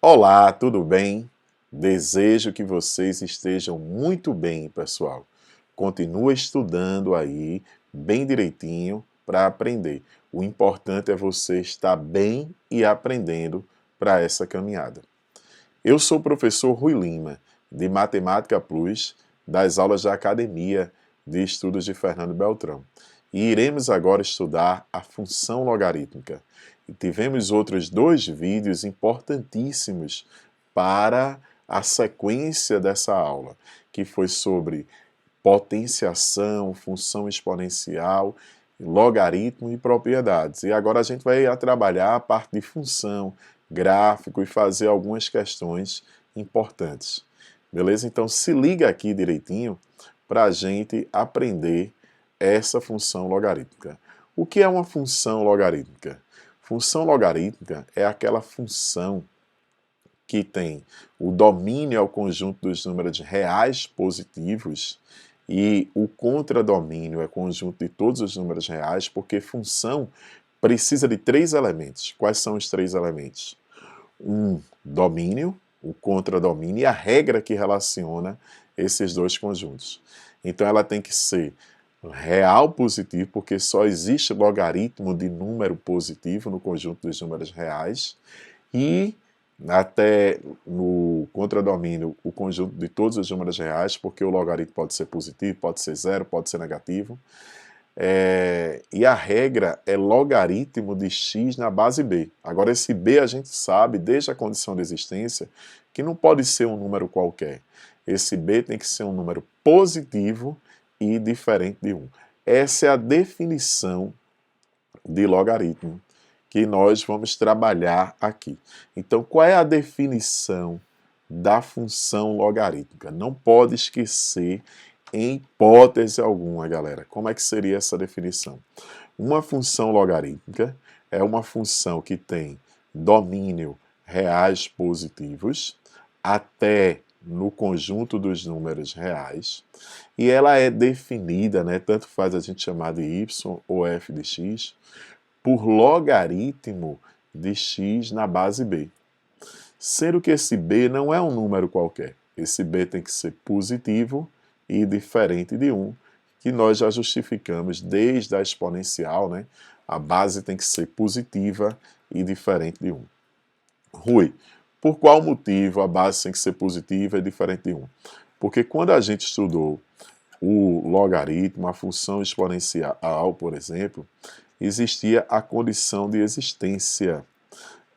Olá, tudo bem? Desejo que vocês estejam muito bem, pessoal. Continua estudando aí, bem direitinho, para aprender. O importante é você estar bem e aprendendo para essa caminhada. Eu sou o professor Rui Lima, de Matemática Plus, das aulas da Academia de Estudos de Fernando Beltrão. E iremos agora estudar a função logarítmica. E tivemos outros dois vídeos importantíssimos para a sequência dessa aula, que foi sobre potenciação, função exponencial, logaritmo e propriedades. E agora a gente vai trabalhar a parte de função, gráfico e fazer algumas questões importantes. Beleza? Então se liga aqui direitinho para a gente aprender essa função logarítmica. O que é uma função logarítmica? Função logarítmica é aquela função que tem o domínio ao conjunto dos números reais positivos e o contradomínio é conjunto de todos os números reais, porque função precisa de três elementos. Quais são os três elementos? Um domínio, o contradomínio e a regra que relaciona esses dois conjuntos. Então ela tem que ser real positivo, porque só existe logaritmo de número positivo no conjunto dos números reais, e até no contradomínio o conjunto de todos os números reais, porque o logaritmo pode ser positivo, pode ser zero, pode ser negativo. E a regra é logaritmo de x na base b. Agora esse b a gente sabe, desde a condição de existência, que não pode ser um número qualquer. Esse b tem que ser um número positivo e diferente de 1. Essa é a definição de logaritmo que nós vamos trabalhar aqui. Então, qual é a definição da função logarítmica? Não pode esquecer em hipótese alguma, galera. Como é que seria essa definição? Uma função logarítmica é uma função que tem domínio reais positivos até no conjunto dos números reais, e ela é definida, tanto faz a gente chamar de y ou f de x, por logaritmo de x na base b. Sendo que esse b não é um número qualquer. Esse b tem que ser positivo e diferente de 1, que nós já justificamos desde a exponencial, A base tem que ser positiva e diferente de 1. Rui, por qual motivo a base tem que ser positiva e diferente de 1? Porque quando a gente estudou o logaritmo, a função exponencial, por exemplo, existia a condição de existência,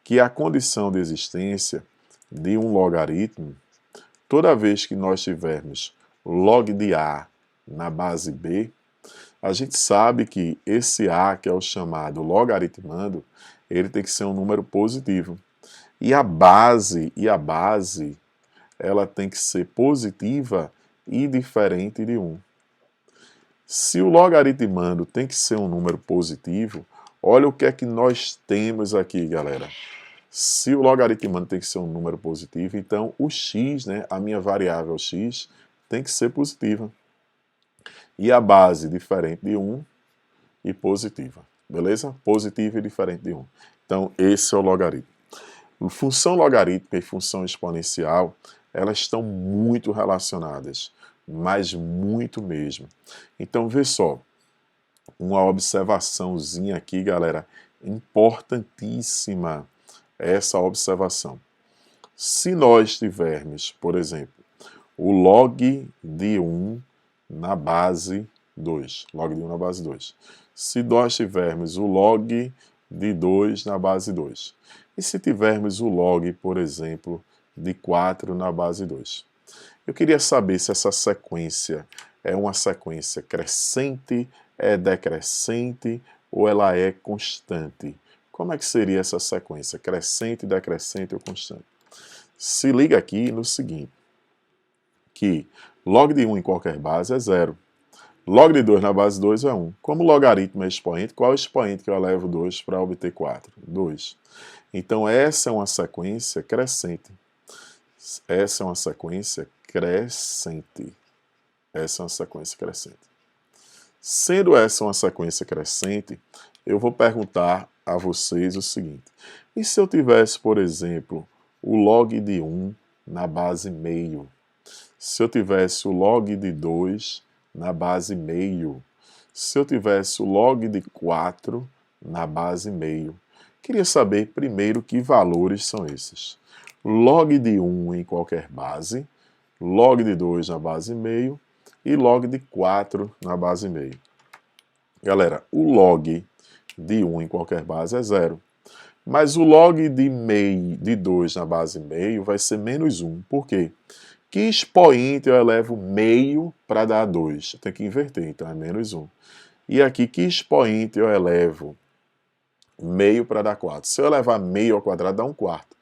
que a condição de existência de um logaritmo, toda vez que nós tivermos log de A na base B, a gente sabe que esse A, que é o chamado logaritmando, ele tem que ser um número positivo. E a base, ela tem que ser positiva e diferente de 1. Se o logaritmando tem que ser um número positivo, olha o que é que nós temos aqui, galera. Se o logaritmando tem que ser um número positivo, então o x, a minha variável x, tem que ser positiva. E a base diferente de 1 e positiva. Beleza? Positiva e diferente de 1. Então, esse é o logaritmo. Função logarítmica e função exponencial, elas estão muito relacionadas, mas muito mesmo. Então, vê só, uma observaçãozinha aqui, galera, importantíssima essa observação. Se nós tivermos, por exemplo, o log de 1 na base 2, log de 1 na base 2. Se nós tivermos o log de 2 na base 2. E se tivermos o log, por exemplo, de 4 na base 2. Eu queria saber se essa sequência é uma sequência crescente, é decrescente ou ela é constante. Como é que seria essa sequência? Crescente, decrescente ou constante? Se liga aqui no seguinte, que log de 1 em qualquer base é 0. Log de 2 na base 2 é 1. Como logaritmo é expoente, qual é o expoente que eu elevo 2 para obter 4? 2. Então essa é uma sequência crescente. Essa é uma sequência crescente. Essa é uma sequência crescente. Sendo essa uma sequência crescente, eu vou perguntar a vocês o seguinte. E se eu tivesse, por exemplo, o log de 1 na base meio? Se eu tivesse o log de 2 na base meio? Se eu tivesse o log de 4 na base meio? Queria saber primeiro que valores são esses. Log de 1 em qualquer base, log de 2 na base meio e log de 4 na base meio. Galera, o log de 1 em qualquer base é 0. Mas o log de 2 na base meio vai ser menos 1. Por quê? Que expoente eu elevo meio para dar 2? Tem que inverter, então é menos 1. E aqui, que expoente eu elevo meio para dar 4? Se eu elevar meio ao quadrado, dá 1 quarto.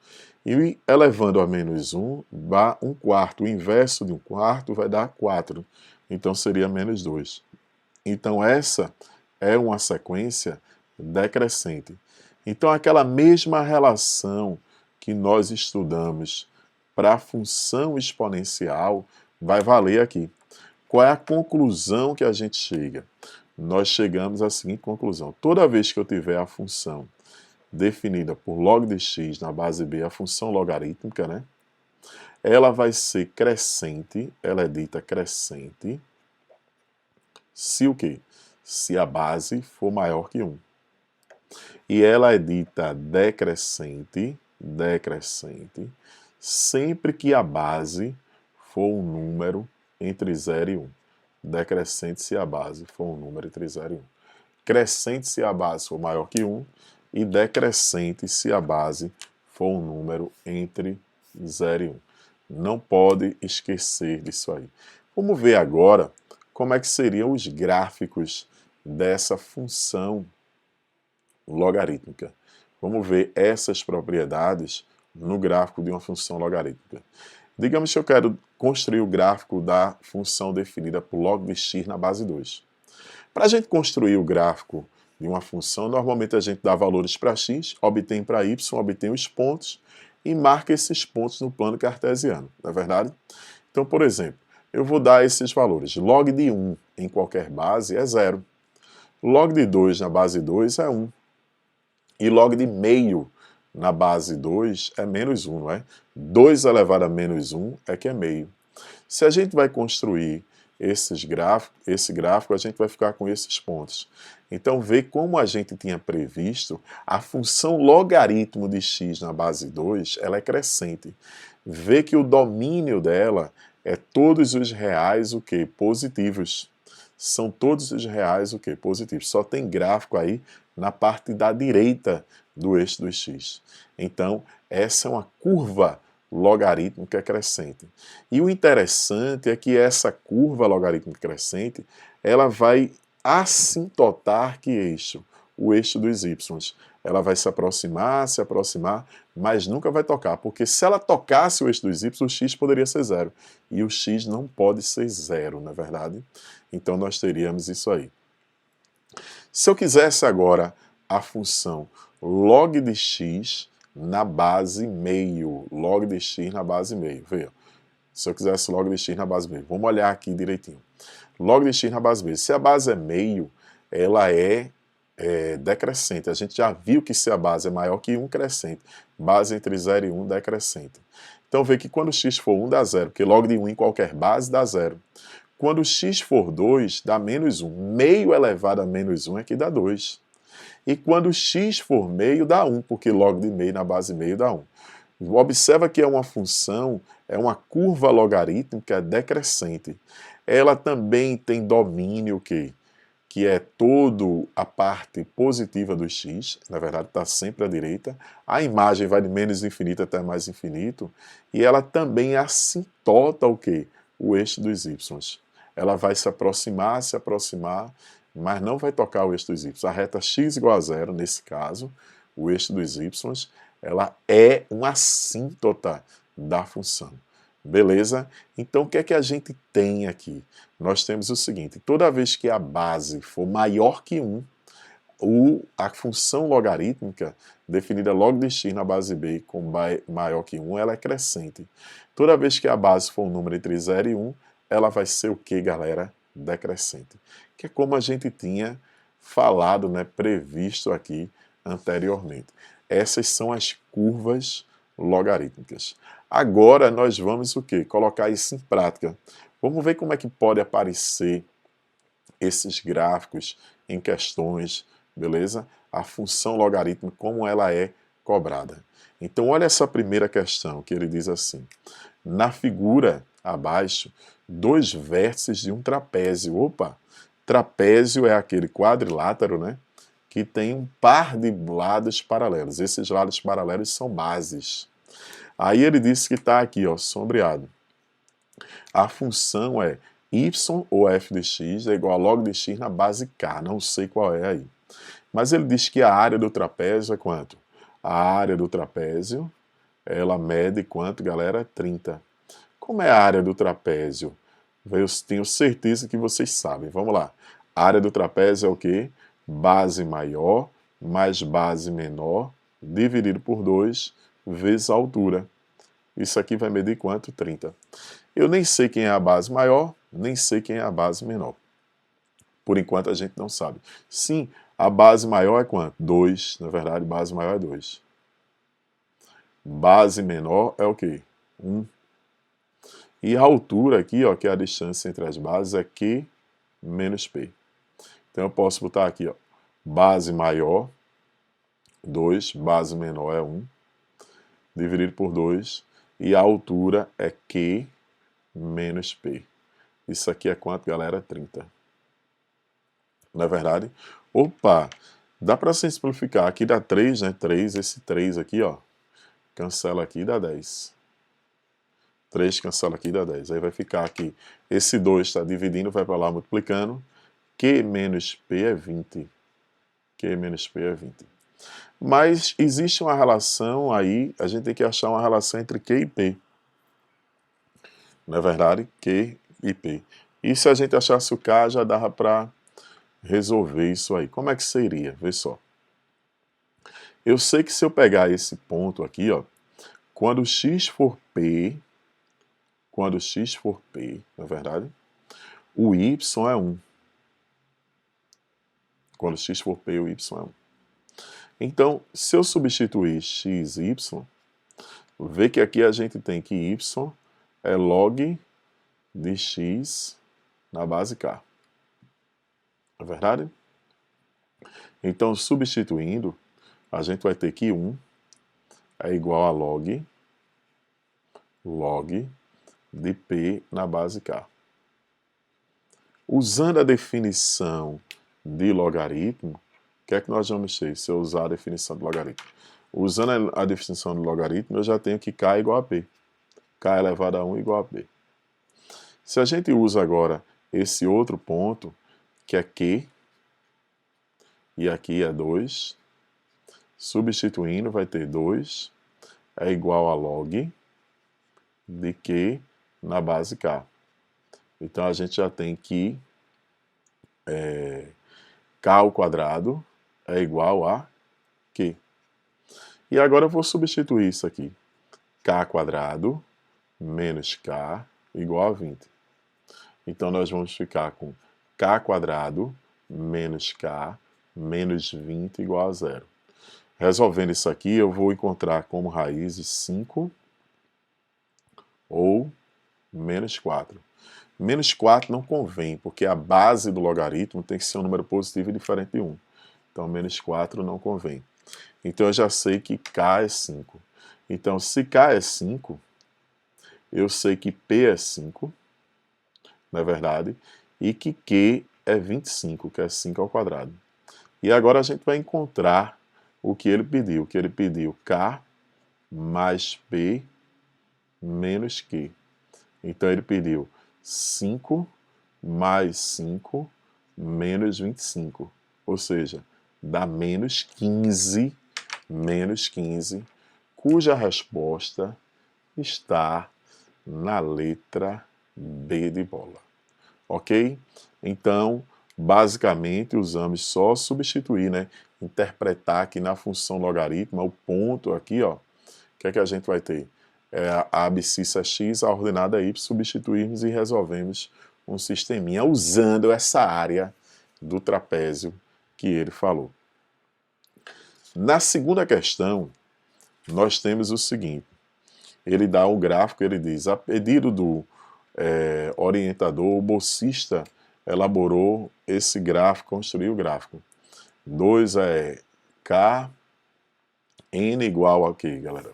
E elevando a menos 1, dá 1 quarto. O inverso de 1 quarto vai dar 4. Então seria menos 2. Então essa é uma sequência decrescente. Então aquela mesma relação que nós estudamos para a função exponencial vai valer aqui. Qual é a conclusão que a gente chega? Nós chegamos à seguinte conclusão. Toda vez que eu tiver a função definida por log de x na base b, a função logarítmica, né? Ela vai ser crescente, ela é dita crescente, se o quê? Se a base for maior que 1. E ela é dita decrescente, sempre que a base for um número entre 0 e 1. Decrescente se a base for um número entre 0 e 1. Crescente se a base for maior que 1 e decrescente se a base for um número entre 0 e 1. Não pode esquecer disso aí. Vamos ver agora como é que seriam os gráficos dessa função logarítmica. Vamos ver essas propriedades no gráfico de uma função logarítmica. Digamos que eu quero construir o gráfico da função definida por log de x na base 2. Para a gente construir o gráfico de uma função, normalmente a gente dá valores para x, obtém para y, obtém os pontos e marca esses pontos no plano cartesiano, não é verdade? Então, por exemplo, eu vou dar esses valores. Log de 1 em qualquer base é 0. Log de 2 na base 2 é 1. E log de meio na base 2 é menos 1, não é? 2 elevado a menos 1 é que é meio. Se a gente vai construir esse gráfico, a gente vai ficar com esses pontos. Então, vê como a gente tinha previsto, a função logaritmo de x na base 2, ela é crescente. Vê que o domínio dela é todos os reais o quê? Positivos. São todos os reais o quê? Positivos. Só tem gráfico aí na parte da direita do eixo do x. Então, essa é uma curva logarítmica crescente. E o interessante é que essa curva logarítmica crescente, ela vai assintotar que eixo? O eixo dos y. Ela vai se aproximar, mas nunca vai tocar, porque se ela tocasse o eixo dos y, o x poderia ser 0. E o x não pode ser 0, não é verdade? Então nós teríamos isso aí. Se eu quisesse agora a função log de x na base meio, log de x na base meio, veja. Se eu quisesse log de x na base meio, vamos olhar aqui direitinho. Log de x na base meio, se a base é meio, ela é decrescente. A gente já viu que se a base é maior que 1, crescente. Base entre 0 e 1, decrescente. Então vê que quando x for 1 dá 0, porque log de 1 em qualquer base dá 0. Quando x for 2, dá menos 1. Meio elevado a menos 1 é que dá 2. E quando x for meio, dá 1, porque log de meio na base meio dá 1. Observa que é uma função, é uma curva logarítmica decrescente. Ela também tem domínio que é toda a parte positiva do x, na verdade está sempre à direita. A imagem vai de menos infinito até mais infinito. E ela também assintota o quê? O eixo dos y. Ela vai se aproximar, mas não vai tocar o eixo dos y. A reta x igual a 0, nesse caso, o eixo dos y, ela é uma assíntota da função. Beleza? Então, o que é que a gente tem aqui? Nós temos o seguinte, toda vez que a base for maior que 1, a função logarítmica, definida log de x na base b com maior que 1, ela é crescente. Toda vez que a base for um número entre 0 e 1, ela vai ser o que, galera? Decrescente. Que é como a gente tinha falado, né, previsto aqui anteriormente. Essas são as curvas logarítmicas. Agora nós vamos o quê? Colocar isso em prática. Vamos ver como é que pode aparecer esses gráficos em questões, beleza? A função logarítmica, como ela é cobrada. Então olha essa primeira questão, que ele diz assim: na figura abaixo, dois vértices de um trapézio. Opa! Trapézio é aquele quadrilátero, né? Que tem um par de lados paralelos. Esses lados paralelos são bases. Aí ele disse que está aqui, ó, sombreado. A função é y ou f de x é igual a log de x na base k. Não sei qual é aí. Mas ele diz que a área do trapézio é quanto? A área do trapézio, ela mede quanto, galera? 30. Como é a área do trapézio? Eu tenho certeza que vocês sabem. Vamos lá. A área do trapézio é o quê? Base maior mais base menor, dividido por 2, vezes a altura. Isso aqui vai medir quanto? 30. Eu nem sei quem é a base maior, nem sei quem é a base menor. Por enquanto a gente não sabe. Sim, a base maior é quanto? 2. Na verdade, base maior é 2. Base menor é o quê? 1. E a altura aqui, ó, que é a distância entre as bases, é Q menos P. Então eu posso botar aqui, ó, base maior, 2, base menor é 1, dividido por 2, e a altura é Q menos P. Isso aqui é quanto, galera? 30. Não é verdade? Opa! Dá para simplificar. Aqui dá 3, né? 3, esse 3 aqui, ó. Cancela aqui e dá 10. 3 cancela aqui e dá 10. Aí vai ficar aqui. Esse 2 está dividindo, vai para lá multiplicando. Q menos P é 20. Q menos P é 20. Mas existe uma relação aí, a gente tem que achar uma relação entre Q e P. Não é verdade? Q e P. E se a gente achasse o K, já dava para resolver isso aí. Como é que seria? Vê só. Eu sei que se eu pegar esse ponto aqui, ó, quando x for P, não é verdade? O y é 1. Quando x for P, o y é 1. Então, se eu substituir x e y, vê que aqui a gente tem que y é log de x na base k. Não é verdade? Então, substituindo, a gente vai ter que 1 é igual a log de P na base K. Usando a definição de logaritmo, o que é que nós vamos ter se eu usar a definição de logaritmo? Usando a definição de logaritmo, eu já tenho que K é igual a P. K elevado a 1 igual a P. Se a gente usa agora esse outro ponto, que é Q, e aqui é 2, substituindo vai ter 2 é igual a log de Q na base K. Então a gente já tem que K ao quadrado é igual a Q. E agora eu vou substituir isso aqui. K quadrado menos K igual a 20. Então nós vamos ficar com K quadrado menos K menos 20 igual a 0. Resolvendo isso aqui, eu vou encontrar como raízes 5 ou menos 4. Menos 4 não convém, porque a base do logaritmo tem que ser um número positivo e diferente de 1. Então, menos 4 não convém. Então, eu já sei que K é 5. Então, se K é 5, eu sei que P é 5, não é verdade? E que Q é 25, que é 5 ao quadrado. E agora a gente vai encontrar o que ele pediu. Que ele pediu K mais P menos Q. Então, ele pediu 5 mais 5 menos 25. Ou seja, dá menos 15, cuja resposta está na letra B de bola. Ok? Então, basicamente, usamos só substituir, né? Interpretar aqui na função logaritmo, o ponto aqui, ó. O que é que a gente vai ter? A abscissa x, a ordenada y, substituirmos e resolvemos um sisteminha usando essa área do trapézio que ele falou. Na segunda questão, nós temos o seguinte, ele dá o gráfico, ele diz, a pedido do orientador, o bolsista elaborou esse gráfico, construiu o gráfico. 2 é K, N igual a quê, galera?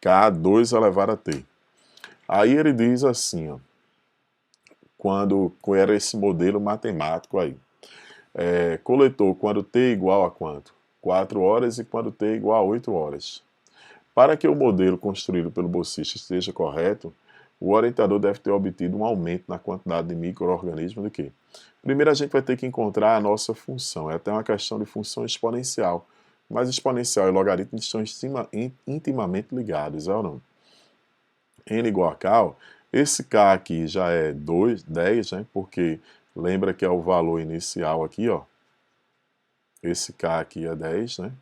K2 elevado a T. Aí ele diz assim, ó, quando era esse modelo matemático aí. Coletou quando T igual a quanto? 4 horas e quando T igual a 8 horas. Para que o modelo construído pelo bolsista esteja correto, o orientador deve ter obtido um aumento na quantidade de micro-organismos do que? Primeiro a gente vai ter que encontrar a nossa função. É até uma questão de função exponencial. Mas exponencial e logaritmo estão intimamente ligados, é ou não? N igual a K, ó, esse K aqui já é 10, né? Porque lembra que é o valor inicial aqui, ó. Esse K aqui é 10, né?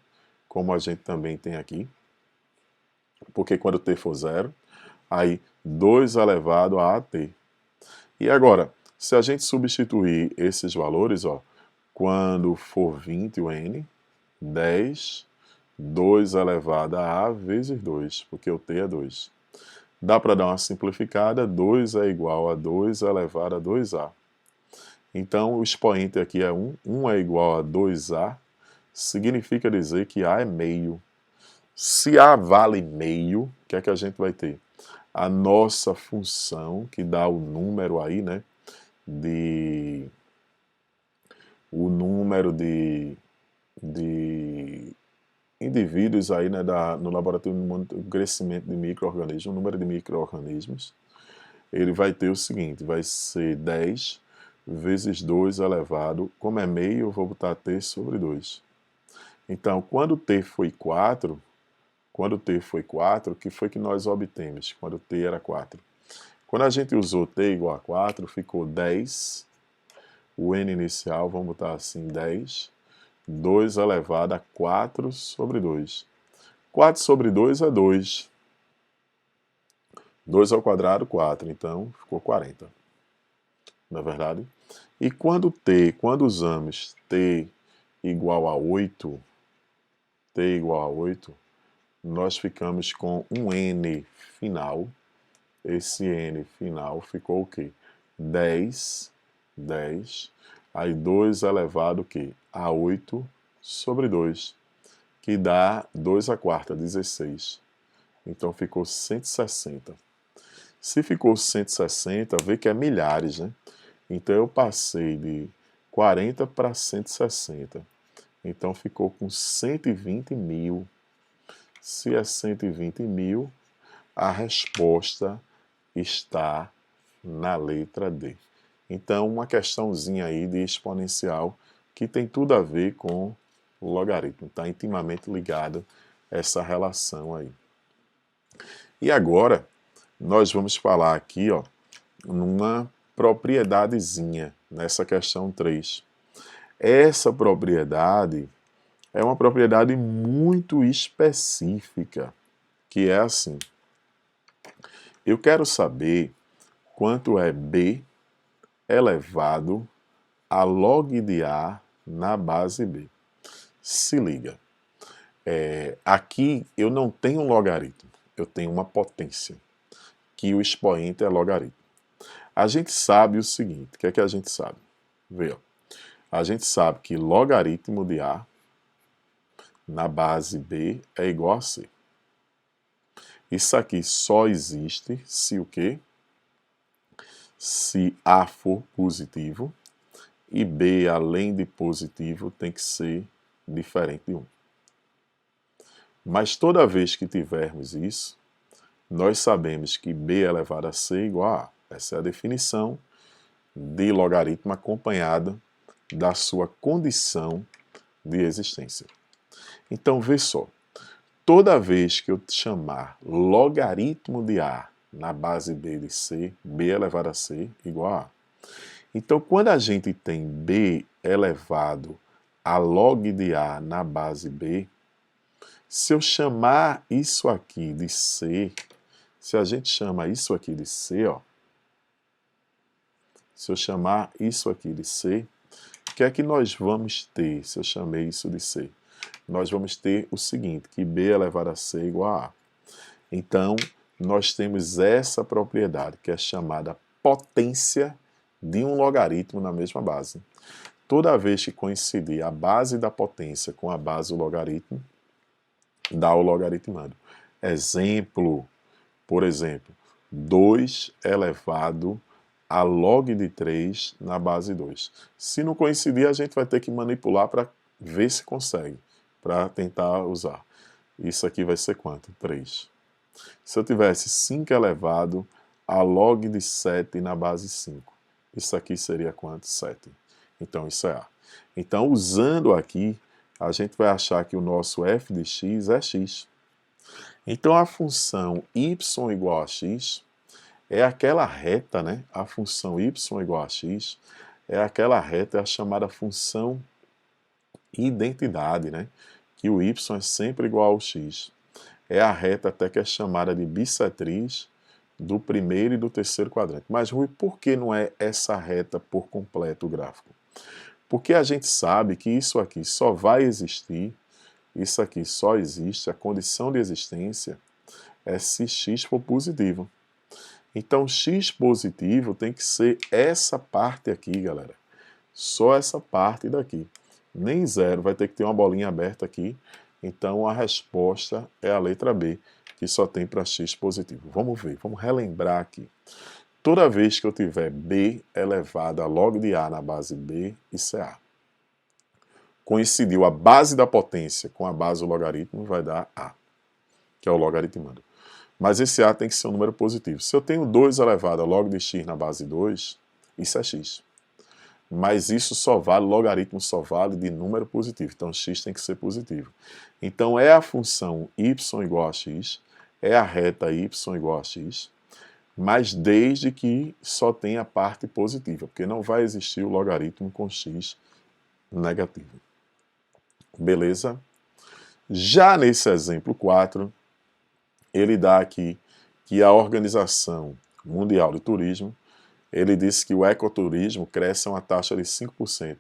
Como a gente também tem aqui. Porque quando t for 0, aí 2 elevado a AT. E agora, se a gente substituir esses valores, ó, quando for 20 o N, 10, 2 elevado a A vezes 2, porque o T é 2. Dá para dar uma simplificada, 2 é igual a 2 elevado a 2A. Então, o expoente aqui é 1, 1 é igual a 2A, significa dizer que A é meio. Se A vale meio, o que é que a gente vai ter? A nossa função, que dá o número aí, né? O número de indivíduos aí, né, no laboratório de crescimento de micro-organismos, o número de micro-organismos, ele vai ter o seguinte, vai ser 10 vezes 2 elevado, como é meio, eu vou botar t sobre 2. Então, quando t foi 4, o que foi que nós obtemos quando t era 4? Quando a gente usou t igual a 4, ficou 10, o n inicial, vamos botar assim, 10, 2 elevado a 4 sobre 2. 4 sobre 2 é 2. 2 ao quadrado, 4. Então, ficou 40. Não é verdade? E quando usamos t igual a 8, nós ficamos com um n final. Esse n final ficou o quê? 10. Aí 2 elevado o quê? A 8 sobre 2. Que dá 2 a quarta, 16. Então ficou 160. Se ficou 160, vê que é milhares, né? Então eu passei de 40 para 160. Então ficou com 120 mil. Se é 120 mil, a resposta está na letra D. Então, uma questãozinha aí de exponencial que tem tudo a ver com o logaritmo. Está intimamente ligado essa relação aí. E agora, nós vamos falar aqui, ó, numa propriedadezinha, nessa questão 3. Essa propriedade é uma propriedade muito específica, que é assim. Eu quero saber quanto é B elevado a log de A na base B. Se liga. Aqui eu não tenho um logaritmo, eu tenho uma potência, que o expoente é logaritmo. A gente sabe o seguinte, o que é que a gente sabe? Vê, ó. A gente sabe que logaritmo de A na base B é igual a C. Isso aqui só existe se o quê? Se A for positivo e B, além de positivo, tem que ser diferente de 1. Mas toda vez que tivermos isso, nós sabemos que B elevado a C é igual a A. Essa é a definição de logaritmo acompanhada da sua condição de existência. Então, vê só. Toda vez que eu chamar logaritmo de A na base B de C, B elevado a C igual a A. Então, quando a gente tem B elevado a log de A na base B, se eu chamar isso aqui de C, se a gente chama isso aqui de C, ó, se eu chamar isso aqui de C, o que é que nós vamos ter se eu chamei isso de C? nós vamos ter o seguinte, que b elevado a c é igual a a. Então, nós temos essa propriedade, que é chamada potência de um logaritmo na mesma base. Toda vez que coincidir a base da potência com a base do logaritmo, dá o logaritmando. Exemplo, por exemplo, 2 elevado a log de 3 na base 2. Se não coincidir, a gente vai ter que manipular para ver se consegue, para tentar usar. Isso aqui vai ser quanto? 3. Se eu tivesse 5 elevado a log de 7 na base 5, isso aqui seria quanto? 7. Então, isso é A. Então, usando aqui, a gente vai achar que o nosso f de x é x. Então, a função y igual a x é aquela reta, né? A função y igual a x é aquela reta, é a chamada função identidade, né? Que o y é sempre igual ao x. É a reta até que é chamada de bissetriz do primeiro e do terceiro quadrante. Mas, Rui, por que não é essa reta por completo o gráfico? Porque a gente sabe que isso aqui só vai existir, isso aqui só existe, a condição de existência é se x for positivo. Então, x positivo tem que ser essa parte aqui, galera. Só essa parte daqui. Nem zero, vai ter que ter uma bolinha aberta aqui. Então, a resposta é a letra B, que só tem para x positivo. Vamos ver, vamos relembrar aqui. Toda vez que eu tiver b elevado a log de a na base b, isso é a. Coincidiu a base da potência com a base do logaritmo, vai dar a, que é o logaritmando. Mas esse a tem que ser um número positivo. Se eu tenho 2 elevado a log de x na base 2, isso é x. Mas isso só vale, logaritmo só vale de número positivo. Então, x tem que ser positivo. Então, é a função y igual a x, é a reta y igual a x, mas desde que só tenha a parte positiva, porque não vai existir o logaritmo com x negativo. Beleza? Já nesse exemplo 4, ele dá aqui que a Organização Mundial de Turismo, ele disse que o ecoturismo cresce a uma taxa de 5%.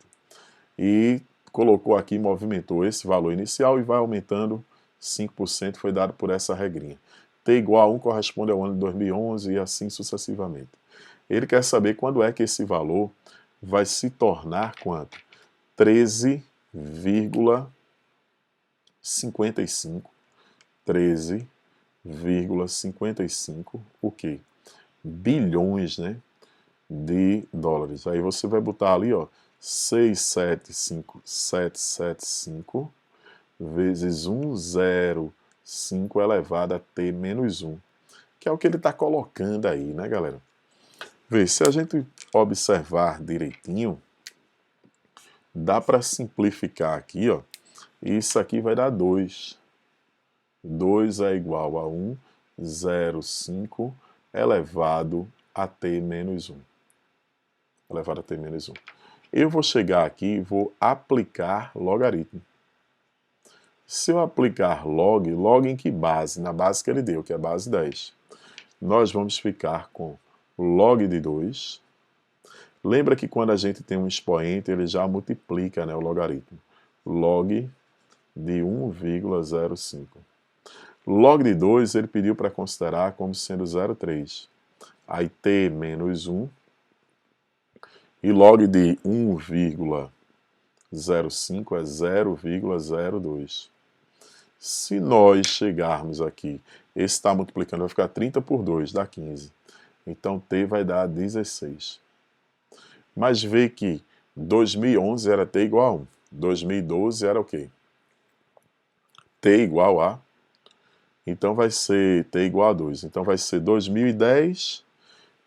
E colocou aqui, movimentou esse valor inicial e vai aumentando 5%, foi dado por essa regrinha. T igual a 1 corresponde ao ano de 2011 e assim sucessivamente. Ele quer saber quando é que esse valor vai se tornar quanto? 13,55. 13,55 o quê? Bilhões, né, de dólares. Aí você vai botar ali, ó, 675,775 vezes 105 elevado a t menos 1, que é o que ele está colocando aí, né, galera? Vê, se a gente observar direitinho, dá para simplificar aqui, ó, isso aqui vai dar 2. 2 é igual a 1,05 elevado a t menos 1. Elevado a t menos 1. Eu vou chegar aqui e vou aplicar logaritmo. Se eu aplicar log, log em que base? Na base que ele deu, que é a base 10. Nós vamos ficar com log de 2. Lembra que quando a gente tem um expoente, ele já multiplica, né, o logaritmo. Log de 1,05. Log de 2 ele pediu para considerar como sendo 0,3. Aí t menos 1. E log de 1,05 é 0,02. Se nós chegarmos aqui, esse está multiplicando, vai ficar 30 por 2, dá 15. Então t vai dar 16. Mas vê que 2011 era t igual a 1. 2012 era o quê? T igual a... Então vai ser t igual a 2. Então vai ser 2010,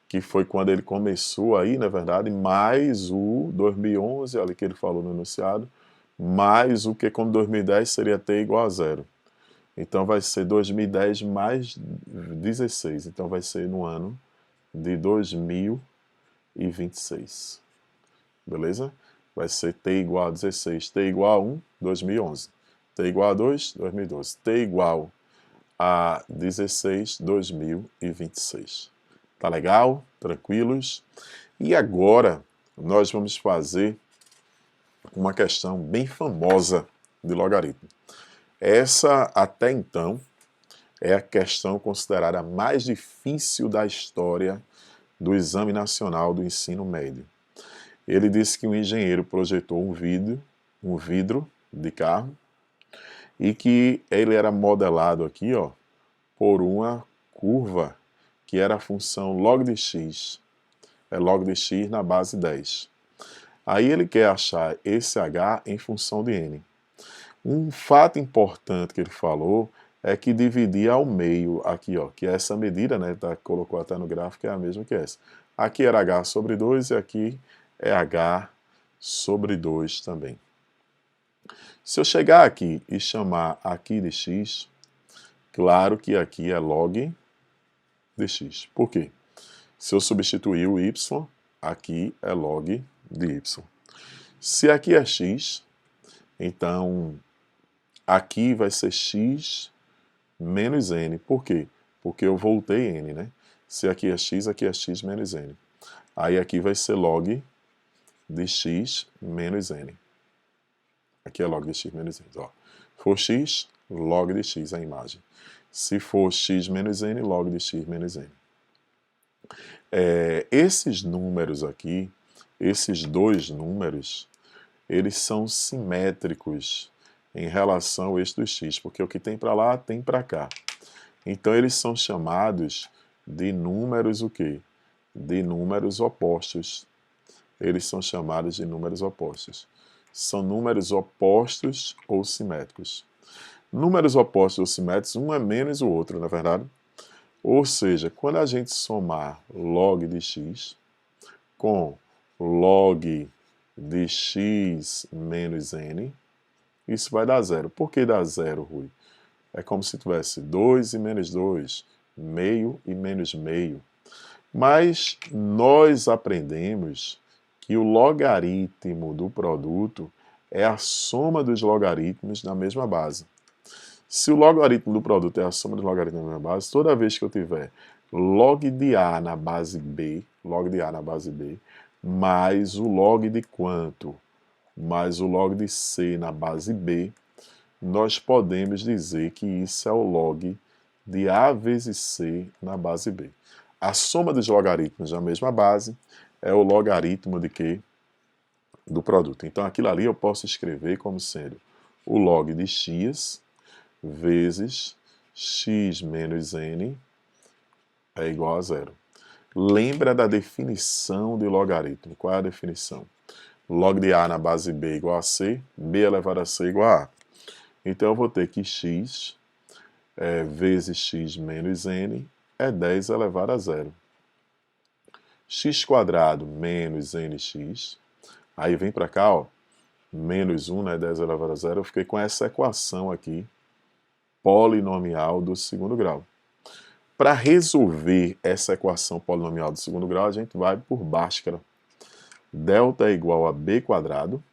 que foi quando ele começou aí, na verdade, mais o 2011, ali que ele falou no enunciado, mais o que como 2010 seria t igual a 0. Então vai ser 2010 mais 16. Então vai ser no ano de 2026. Beleza? Vai ser t igual a 16. T igual a 1, 2011. T igual a 2, 2012. T igual a 16, 2026. Tá legal? Tranquilos? E agora nós vamos fazer uma questão bem famosa de logaritmo. Essa, até então, é a questão considerada a mais difícil da história do Exame Nacional do Ensino Médio. Ele disse que um engenheiro projetou um vidro de carro, e que ele era modelado aqui, ó, por uma curva que era a função log de x. É log de x na base 10. Aí ele quer achar esse h em função de n. Um fato importante que ele falou é que dividir ao meio aqui, ó, que é essa medida, né, colocou até no gráfico, é a mesma que essa. Aqui era h sobre 2 e aqui é h sobre 2 também. Se eu chegar aqui e chamar aqui de x, claro que aqui é log de x. Por quê? Se eu substituir o y, aqui é log de y. Se aqui é x, então aqui vai ser x menos n. Por quê? Porque eu voltei n, né? Se aqui é x menos n. Aí aqui vai ser log de x menos n. Aqui é log de x menos n. Ó. For x, log de x a imagem. Se for x menos n, log de x menos n. Esses números aqui, esses dois números, eles são simétricos em relação ao eixo do x, porque o que tem para lá tem para cá. Então eles são chamados de números o quê? De números opostos. Eles são chamados de números opostos. São números opostos ou simétricos. Números opostos ou simétricos, um é menos o outro, não é verdade? Ou seja, quando a gente somar log de x com log de x menos n, isso vai dar zero. Por que dá zero, Rui? É como se tivesse 2 e menos 2, meio e menos meio. Mas nós aprendemos que o logaritmo do produto é a soma dos logaritmos na mesma base. Se o logaritmo do produto é a soma dos logaritmos na mesma base, toda vez que eu tiver log de A na base B, mais o log de quanto? Mais o log de C na base B, nós podemos dizer que isso é o log de A vezes C na base B. A soma dos logaritmos na mesma base é o logaritmo de quê? Do produto. Então aquilo ali eu posso escrever como sendo o log de x vezes x menos n é igual a zero. Lembra da definição de logaritmo. Qual é a definição? Log de A na base B igual a C, B elevado a C igual a A. Então eu vou ter que x vezes x menos n é 10 elevado a zero. X quadrado menos nx, aí vem para cá, ó, menos 1, né, 10 elevado a zero, eu fiquei com essa equação aqui, polinomial do segundo grau. Para resolver essa equação polinomial do segundo grau, a gente vai por Bhaskara. Delta é igual a b quadrado,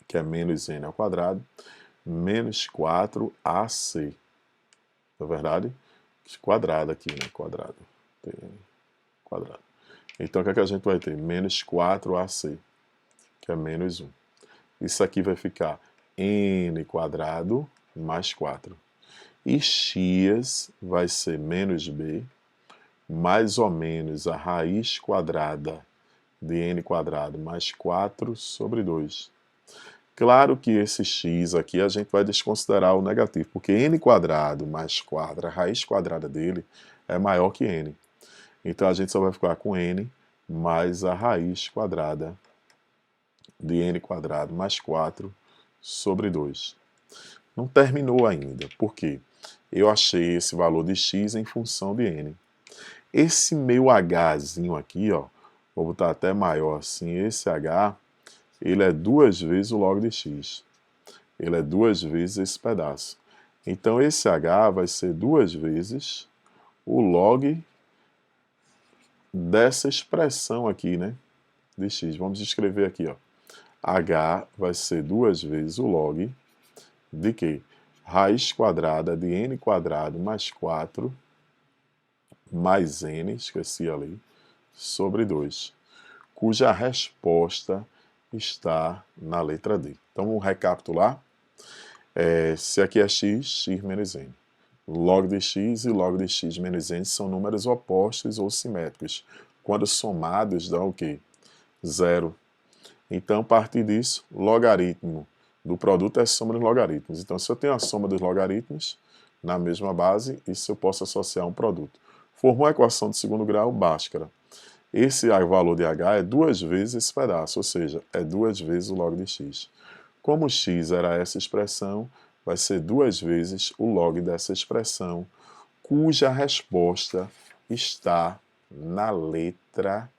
que é menos n ao quadrado, menos 4ac. Na verdade, quadrado aqui, né? Quadrado. Então, o que é que a gente vai ter? Menos 4ac, que é menos 1. Isso aqui vai ficar n quadrado mais 4. E x vai ser menos b, mais ou menos a raiz quadrada de n quadrado mais 4 sobre 2. Claro que esse x aqui a gente vai desconsiderar o negativo, porque n quadrado mais 4, a raiz quadrada dele é maior que n. Então a gente só vai ficar com n mais a raiz quadrada de n quadrado mais 4 sobre 2. Não terminou ainda, por quê? Eu achei esse valor de x em função de n. Esse meu hzinho aqui, ó, vou botar até maior assim, esse h, ele é 2 vezes o log de x. Ele é 2 vezes esse pedaço. Então esse h vai ser 2 vezes o log dessa expressão aqui, né, de x. Vamos escrever aqui, ó. H vai ser 2 vezes o log de quê? Raiz quadrada de n quadrado mais 4 mais n, esqueci ali, sobre 2, cuja resposta está na letra D. Então vamos recapitular. Se aqui é x, x menos n. Log de x e log de x menos n são números opostos ou simétricos. Quando somados, dá o quê? Zero. Então, a partir disso, logaritmo do produto é a soma dos logaritmos. Então, se eu tenho a soma dos logaritmos na mesma base, isso eu posso associar a um produto. Formou a equação de segundo grau, Bhaskara. Esse valor de h é 2 vezes esse pedaço, ou seja, é 2 vezes o log de x. Como x era essa expressão, vai ser 2 vezes o log dessa expressão, cuja resposta está na letra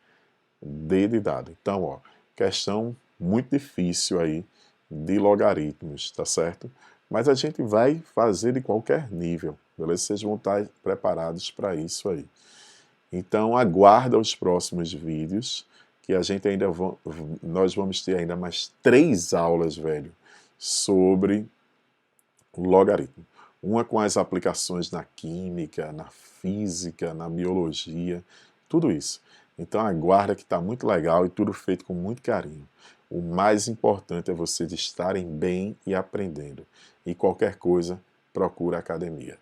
D de dado. Então, ó, questão muito difícil aí de logaritmos, tá certo? Mas a gente vai fazer de qualquer nível, beleza? Vocês vão estar preparados para isso aí. Então, aguarda os próximos vídeos, que a gente ainda nós vamos ter ainda mais 3 aulas, velho, sobre o logaritmo. Uma com as aplicações na química, na física, na biologia, tudo isso. Então aguarda que está muito legal e tudo feito com muito carinho. O mais importante é vocês estarem bem e aprendendo. E qualquer coisa, procura a academia.